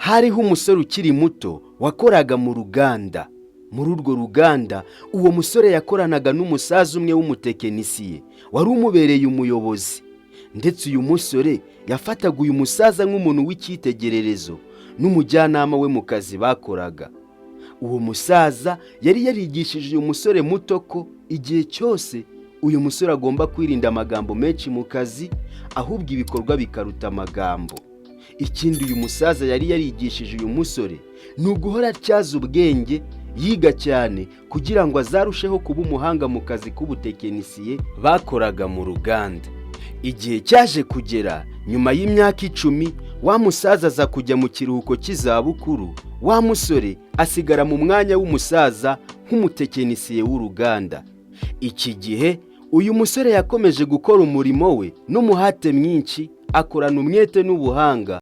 hariho umusore ukiri muto wakoraga mu ruganda. Muri urwo ruganda uwo musore yakoranaga n'umusaza umwe w'umutekinisiye wari umubereye umuyobozi, ndetse uyu musore yafataga uyu musaza nk'umuntu w'icyitegererezo n'umujyanama we mu kazi bakoraga. Uwo musaza yari yarigishije uyu musore muto ko igihe cyose uyu musore agomba kwirinda amagambo menshi mu kazi, ahubwo ibikorwa bikaruta amagambo. Ikindi uyu musaza yari yarigishije uyu musore ni uguhora atyaza ubwenge, yiga cyane kugira ngo azarusheho kuba umuhanga mu kazi k'ubutekinisiye bakoraga mu ruganda. Igihe cyaje kugera nyuma y'imyaka 10, wa musaza aza kujya mu kiruhuko cy'izabukuru, wa musore asigara mu mwanya w'umusaza nk'umutekinisiye w'uruganda. Iki gihe uyu musore yakomeje gukora umurimo we n'umuhate mwinshi, akorana umwete n'ubuhanga